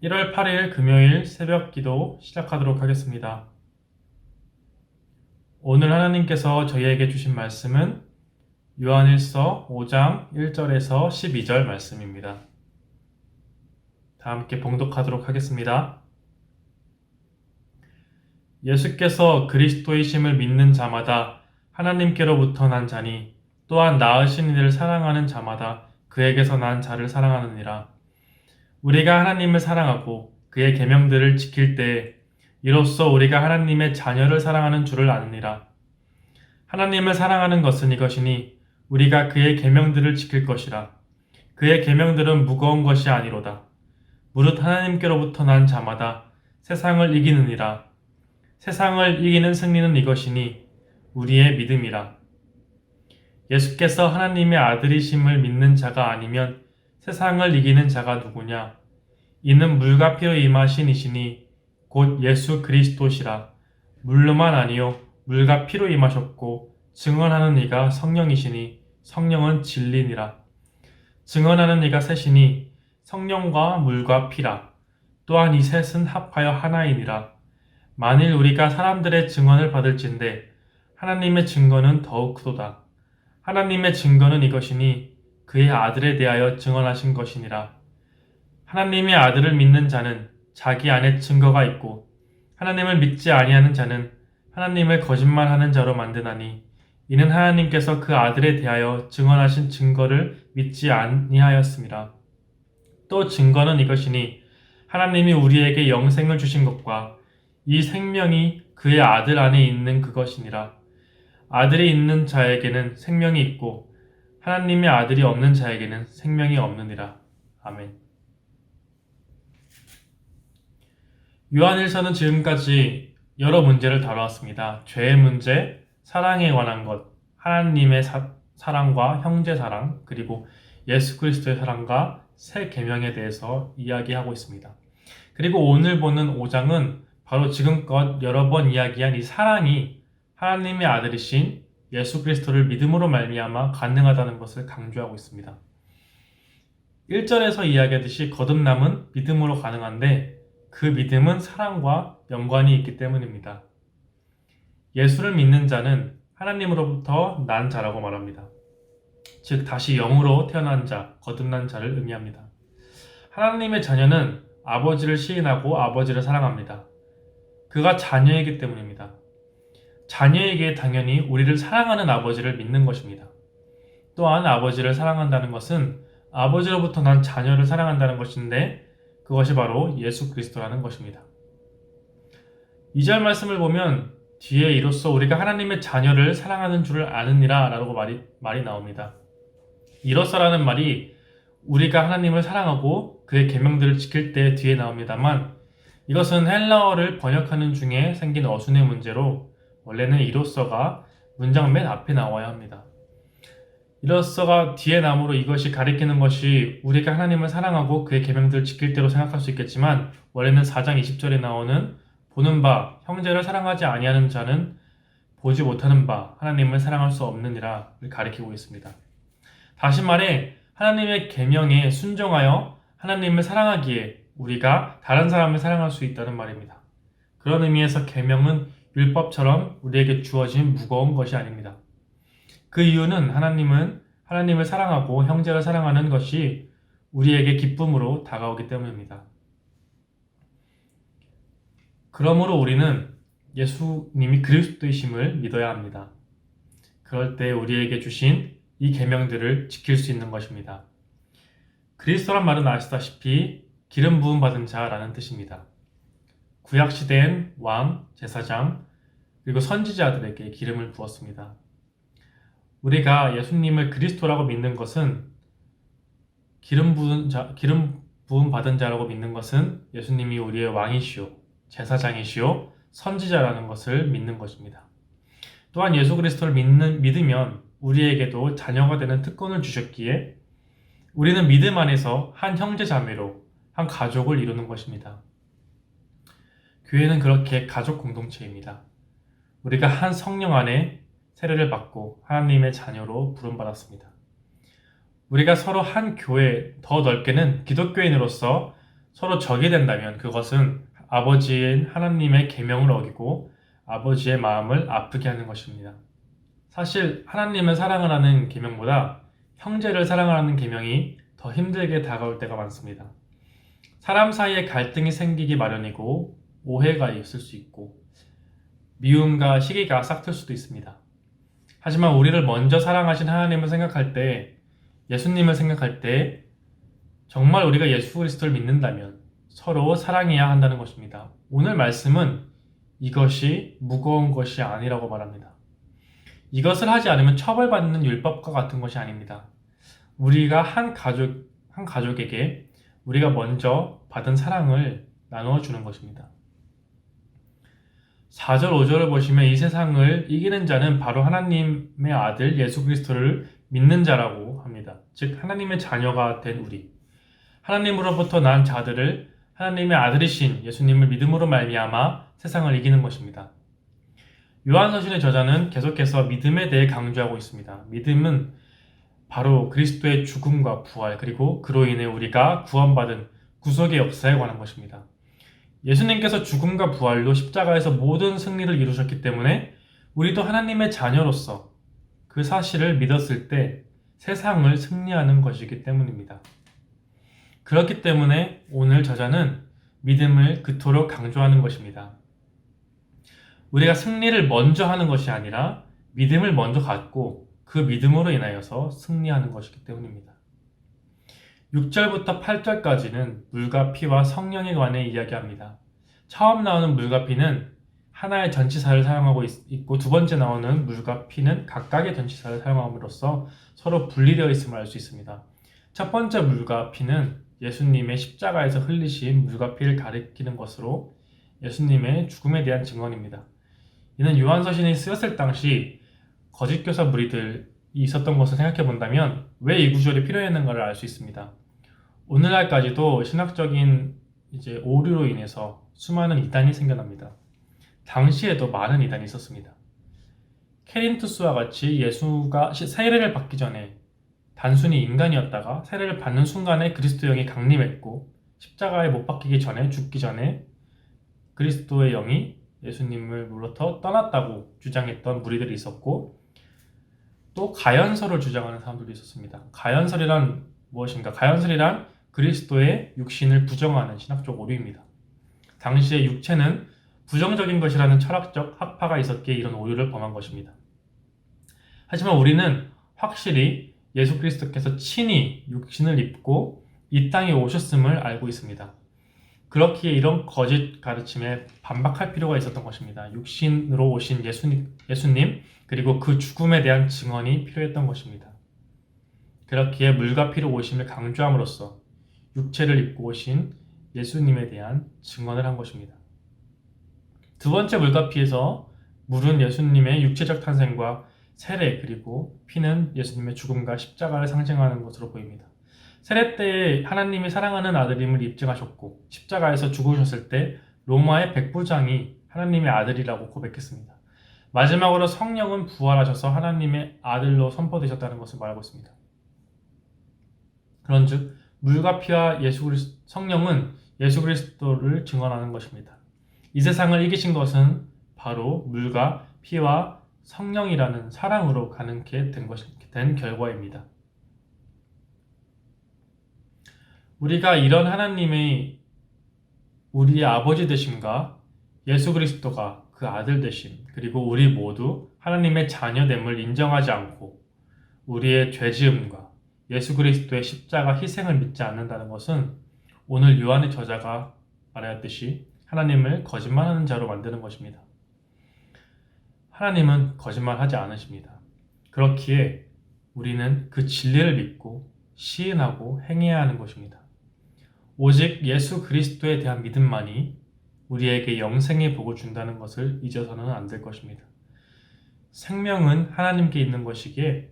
1월 8일 금요일 새벽 기도 시작하도록 하겠습니다. 오늘 하나님께서 저희에게 주신 말씀은 요한일서 5장 1절에서 12절 말씀입니다. 다 함께 봉독하도록 하겠습니다. 예수께서 그리스도이심을 믿는 자마다 하나님께로부터 난 자니 또한 낳으신 이를 사랑하는 자마다 그에게서 난 자를 사랑하느니라. 우리가 하나님을 사랑하고 그의 계명들을 지킬 때에 이로써 우리가 하나님의 자녀를 사랑하는 줄을 아느니라. 하나님을 사랑하는 것은 이것이니 우리가 그의 계명들을 지킬 것이라. 그의 계명들은 무거운 것이 아니로다. 무릇 하나님께로부터 난 자마다 세상을 이기느니라. 세상을 이기는 승리는 이것이니 우리의 믿음이라. 예수께서 하나님의 아들이심을 믿는 자가 아니면 세상을 이기는 자가 누구냐? 이는 물과 피로 임하신 이시니 곧 예수 그리스도시라. 물로만 아니요 물과 피로 임하셨고 증언하는 이가 성령이시니 성령은 진리니라. 증언하는 이가 셋이니 성령과 물과 피라. 또한 이 셋은 합하여 하나이니라. 만일 우리가 사람들의 증언을 받을진대 하나님의 증거는 더욱 크도다. 하나님의 증거는 이것이니 그의 아들에 대하여 증언하신 것이니라. 하나님의 아들을 믿는 자는 자기 안에 증거가 있고 하나님을 믿지 아니하는 자는 하나님을 거짓말하는 자로 만드나니 이는 하나님께서 그 아들에 대하여 증언하신 증거를 믿지 아니하였습니다. 또 증거는 이것이니 하나님이 우리에게 영생을 주신 것과 이 생명이 그의 아들 안에 있는 그것이니라. 아들이 있는 자에게는 생명이 있고 하나님의 아들이 없는 자에게는 생명이 없느니라. 아멘. 요한일서는 지금까지 여러 문제를 다루었습니다. 죄의 문제, 사랑에 관한 것, 하나님의 사랑과 형제 사랑, 그리고 예수 그리스도의 사랑과 새 계명에 대해서 이야기하고 있습니다. 그리고 오늘 보는 5장은 바로 지금껏 여러 번 이야기한 이 사랑이 하나님의 아들이신 예수 그리스도를 믿음으로 말미암아 가능하다는 것을 강조하고 있습니다. 1절에서 이야기하듯이 거듭남은 믿음으로 가능한데 그 믿음은 사랑과 연관이 있기 때문입니다. 예수를 믿는 자는 하나님으로부터 난 자라고 말합니다. 즉 다시 영으로 태어난 자, 거듭난 자를 의미합니다. 하나님의 자녀는 아버지를 시인하고 아버지를 사랑합니다. 그가 자녀이기 때문입니다. 자녀에게 당연히 우리를 사랑하는 아버지를 믿는 것입니다. 또한 아버지를 사랑한다는 것은 아버지로부터 난 자녀를 사랑한다는 것인데 그것이 바로 예수 그리스도라는 것입니다. 2절 말씀을 보면 뒤에 이로써 우리가 하나님의 자녀를 사랑하는 줄을 아느니라 라고 말이 나옵니다. 이로써라는 말이 우리가 하나님을 사랑하고 그의 계명들을 지킬 때 뒤에 나옵니다만 이것은 헬라어를 번역하는 중에 생긴 어순의 문제로 원래는 이로써가 문장 맨 앞에 나와야 합니다. 이로써가 뒤에 나오므로 이것이 가리키는 것이 우리가 하나님을 사랑하고 그의 계명들을 지킬 때로 생각할 수 있겠지만 원래는 4장 20절에 나오는 보는 바 형제를 사랑하지 아니하는 자는 보지 못하는 바 하나님을 사랑할 수 없느니라를 가리키고 있습니다. 다시 말해 하나님의 계명에 순종하여 하나님을 사랑하기에 우리가 다른 사람을 사랑할 수 있다는 말입니다. 그런 의미에서 계명은 율법처럼 우리에게 주어진 무거운 것이 아닙니다. 그 이유는 하나님을 사랑하고 형제를 사랑하는 것이 우리에게 기쁨으로 다가오기 때문입니다. 그러므로 우리는 예수님이 그리스도이심을 믿어야 합니다. 그럴 때 우리에게 주신 이 계명들을 지킬 수 있는 것입니다. 그리스도란 말은 아시다시피 기름 부음 받은 자라는 뜻입니다. 구약 시대엔 왕, 제사장, 그리고 선지자들에게 기름을 부었습니다. 우리가 예수님을 그리스도라고 믿는 것은 기름 부음 받은 자라고 믿는 것은 예수님이 우리의 왕이시오, 제사장이시오, 선지자라는 것을 믿는 것입니다. 또한 예수 그리스도를 믿으면 우리에게도 자녀가 되는 특권을 주셨기에 우리는 믿음 안에서 한 형제 자매로 한 가족을 이루는 것입니다. 교회는 그렇게 가족 공동체입니다. 우리가 한 성령 안에 세례를 받고 하나님의 자녀로 부름받았습니다. 우리가 서로 한 교회, 더 넓게는 기독교인으로서 서로 적이 된다면 그것은 아버지인 하나님의 계명을 어기고 아버지의 마음을 아프게 하는 것입니다. 사실 하나님을 사랑을 하는 계명보다 형제를 사랑하는 계명이 더 힘들게 다가올 때가 많습니다. 사람 사이에 갈등이 생기기 마련이고 오해가 있을 수 있고 미움과 시기가 싹틀 수도 있습니다. 하지만 우리를 먼저 사랑하신 하나님을 생각할 때, 예수님을 생각할 때 정말 우리가 예수 그리스도를 믿는다면 서로 사랑해야 한다는 것입니다. 오늘 말씀은 이것이 무거운 것이 아니라고 말합니다. 이것을 하지 않으면 처벌받는 율법과 같은 것이 아닙니다. 우리가 한 가족에게 우리가 먼저 받은 사랑을 나누어 주는 것입니다. 4절, 5절을 보시면 이 세상을 이기는 자는 바로 하나님의 아들 예수 그리스도를 믿는 자라고 합니다. 즉 하나님의 자녀가 된 우리, 하나님으로부터 난 자들을 하나님의 아들이신 예수님을 믿음으로 말미암아 세상을 이기는 것입니다. 요한서신의 저자는 계속해서 믿음에 대해 강조하고 있습니다. 믿음은 바로 그리스도의 죽음과 부활, 그리고 그로 인해 우리가 구원받은 구속의 역사에 관한 것입니다. 예수님께서 죽음과 부활로 십자가에서 모든 승리를 이루셨기 때문에 우리도 하나님의 자녀로서 그 사실을 믿었을 때 세상을 승리하는 것이기 때문입니다. 그렇기 때문에 오늘 저자는 믿음을 그토록 강조하는 것입니다. 우리가 승리를 먼저 하는 것이 아니라 믿음을 먼저 갖고 그 믿음으로 인하여서 승리하는 것이기 때문입니다. 6절부터 8절까지는 물과 피와 성령에 관해 이야기합니다. 처음 나오는 물과 피는 하나의 전치사를 사용하고 있고 두 번째 나오는 물과 피는 각각의 전치사를 사용함으로써 서로 분리되어 있음을 알 수 있습니다. 첫 번째 물과 피는 예수님의 십자가에서 흘리신 물과 피를 가리키는 것으로 예수님의 죽음에 대한 증언입니다. 이는 요한서신이 쓰였을 당시 거짓 교사 무리들이 있었던 것을 생각해 본다면 왜 이 구절이 필요했는가를 알 수 있습니다. 오늘날까지도 신학적인 오류로 인해서 수많은 이단이 생겨납니다. 당시에도 많은 이단이 있었습니다. 케린투스와 같이 예수가 세례를 받기 전에 단순히 인간이었다가 세례를 받는 순간에 그리스도의 영이 강림했고 십자가에 못 박히기 전에, 죽기 전에 그리스도의 영이 예수님을로부터 떠났다고 주장했던 무리들이 있었고, 또 가연설을 주장하는 사람들도 있었습니다. 가연설이란 무엇인가? 가연설이란 그리스도의 육신을 부정하는 신학적 오류입니다. 당시에 육체는 부정적인 것이라는 철학적 학파가 있었기에 이런 오류를 범한 것입니다. 하지만 우리는 확실히 예수 그리스도께서 친히 육신을 입고 이 땅에 오셨음을 알고 있습니다. 그렇기에 이런 거짓 가르침에 반박할 필요가 있었던 것입니다. 육신으로 오신 예수님 그리고 그 죽음에 대한 증언이 필요했던 것입니다. 그렇기에 물과 피로 오심을 강조함으로써 육체를 입고 오신 예수님에 대한 증언을 한 것입니다. 두 번째 물과 피에서 물은 예수님의 육체적 탄생과 세례, 그리고 피는 예수님의 죽음과 십자가를 상징하는 것으로 보입니다. 세례 때에 하나님이 사랑하는 아들임을 입증하셨고 십자가에서 죽으셨을 때 로마의 백부장이 하나님의 아들이라고 고백했습니다. 마지막으로 성령은 부활하셔서 하나님의 아들로 선포되셨다는 것을 말하고 있습니다. 그런즉 물과 피와 성령은 예수 그리스도를 증언하는 것입니다. 이 세상을 이기신 것은 바로 물과 피와 성령이라는 사랑으로 가능케 된 결과입니다. 우리가 이런 하나님의 우리의 아버지 되심과 예수 그리스도가 그 아들 되심, 그리고 우리 모두 하나님의 자녀됨을 인정하지 않고 우리의 죄지음과 예수 그리스도의 십자가 희생을 믿지 않는다는 것은 오늘 요한의 저자가 말하였듯이 하나님을 거짓말하는 자로 만드는 것입니다. 하나님은 거짓말하지 않으십니다. 그렇기에 우리는 그 진리를 믿고 시인하고 행해야 하는 것입니다. 오직 예수 그리스도에 대한 믿음만이 우리에게 영생의 복을 준다는 것을 잊어서는 안 될 것입니다. 생명은 하나님께 있는 것이기에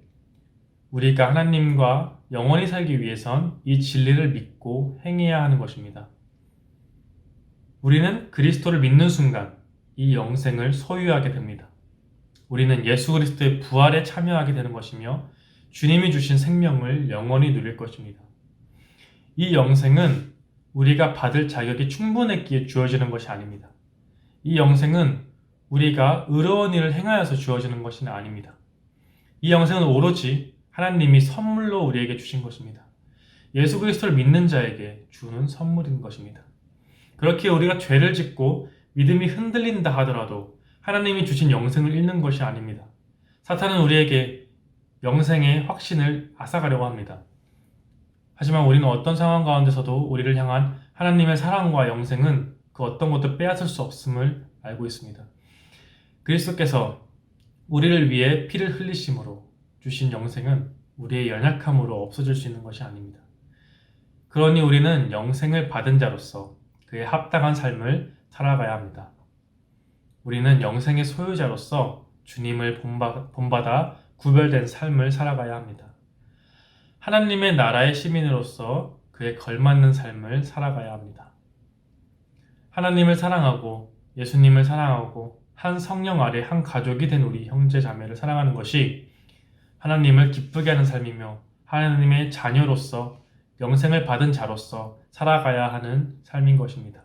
우리가 하나님과 영원히 살기 위해선 이 진리를 믿고 행해야 하는 것입니다. 우리는 그리스도를 믿는 순간 이 영생을 소유하게 됩니다. 우리는 예수 그리스도의 부활에 참여하게 되는 것이며 주님이 주신 생명을 영원히 누릴 것입니다. 이 영생은 우리가 받을 자격이 충분했기에 주어지는 것이 아닙니다. 이 영생은 우리가 의로운 일을 행하여서 주어지는 것이 아닙니다. 이 영생은 오로지 하나님이 선물로 우리에게 주신 것입니다. 예수 그리스도를 믿는 자에게 주는 선물인 것입니다. 그렇게 우리가 죄를 짓고 믿음이 흔들린다 하더라도 하나님이 주신 영생을 잃는 것이 아닙니다. 사탄은 우리에게 영생의 확신을 앗아가려고 합니다. 하지만 우리는 어떤 상황 가운데서도 우리를 향한 하나님의 사랑과 영생은 그 어떤 것도 빼앗을 수 없음을 알고 있습니다. 그리스도께서 우리를 위해 피를 흘리심으로 주신 영생은 우리의 연약함으로 없어질 수 있는 것이 아닙니다. 그러니 우리는 영생을 받은 자로서 그에 합당한 삶을 살아가야 합니다. 우리는 영생의 소유자로서 주님을 본받아 구별된 삶을 살아가야 합니다. 하나님의 나라의 시민으로서 그에 걸맞는 삶을 살아가야 합니다. 하나님을 사랑하고 예수님을 사랑하고 한 성령 아래 한 가족이 된 우리 형제 자매를 사랑하는 것이 하나님을 기쁘게 하는 삶이며 하나님의 자녀로서 영생을 받은 자로서 살아가야 하는 삶인 것입니다.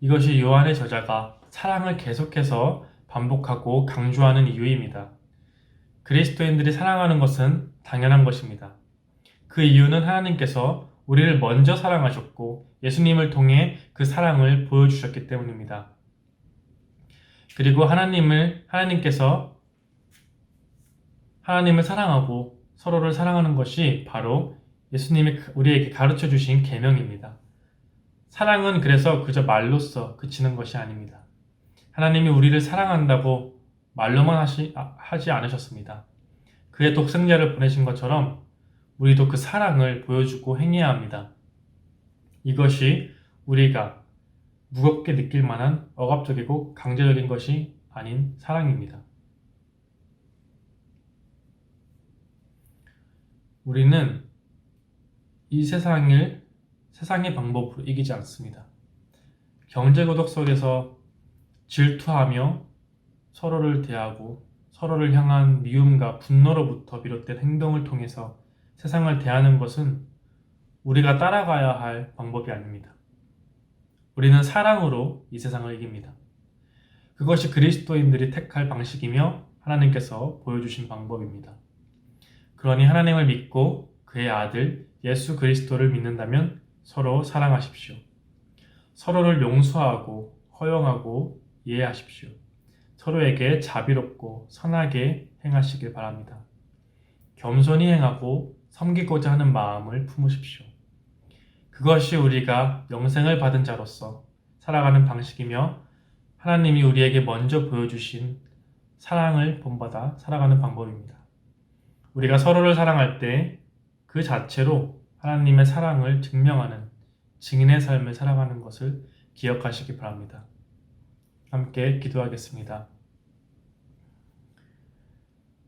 이것이 요한의 저자가 사랑을 계속해서 반복하고 강조하는 이유입니다. 그리스도인들이 사랑하는 것은 당연한 것입니다. 그 이유는 하나님께서 우리를 먼저 사랑하셨고 예수님을 통해 그 사랑을 보여주셨기 때문입니다. 그리고 하나님께서 하나님을 사랑하고 서로를 사랑하는 것이 바로 예수님이 우리에게 가르쳐 주신 계명입니다. 사랑은 그래서 그저 말로써 그치는 것이 아닙니다. 하나님이 우리를 사랑한다고 말로만 하지 않으셨습니다. 그의 독생자를 보내신 것처럼 우리도 그 사랑을 보여주고 행해야 합니다. 이것이 우리가 무겁게 느낄 만한 억압적이고 강제적인 것이 아닌 사랑입니다. 우리는 이 세상의 방법으로 이기지 않습니다. 경제고독 속에서 질투하며 서로를 대하고 서로를 향한 미움과 분노로부터 비롯된 행동을 통해서 세상을 대하는 것은 우리가 따라가야 할 방법이 아닙니다. 우리는 사랑으로 이 세상을 이깁니다. 그것이 그리스도인들이 택할 방식이며 하나님께서 보여주신 방법입니다. 그러니 하나님을 믿고 그의 아들 예수 그리스도를 믿는다면 서로 사랑하십시오. 서로를 용서하고 허용하고 이해하십시오. 서로에게 자비롭고 선하게 행하시길 바랍니다. 겸손히 행하고 섬기고자 하는 마음을 품으십시오. 그것이 우리가 영생을 받은 자로서 살아가는 방식이며 하나님이 우리에게 먼저 보여주신 사랑을 본받아 살아가는 방법입니다. 우리가 서로를 사랑할 때 그 자체로 하나님의 사랑을 증명하는 증인의 삶을 살아가는 것을 기억하시기 바랍니다. 함께 기도하겠습니다.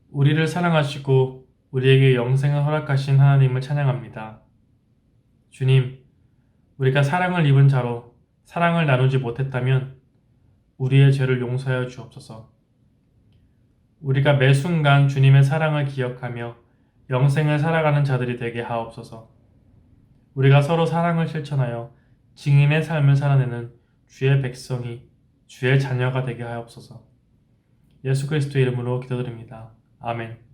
우리를 사랑하시고 우리에게 영생을 허락하신 하나님을 찬양합니다. 주님, 우리가 사랑을 입은 자로 사랑을 나누지 못했다면 우리의 죄를 용서하여 주옵소서. 우리가 매 순간 주님의 사랑을 기억하며 영생을 살아가는 자들이 되게 하옵소서. 우리가 서로 사랑을 실천하여 증인의 삶을 살아내는 주의 백성이 주의 자녀가 되게 하옵소서. 예수 그리스도의 이름으로 기도드립니다. 아멘.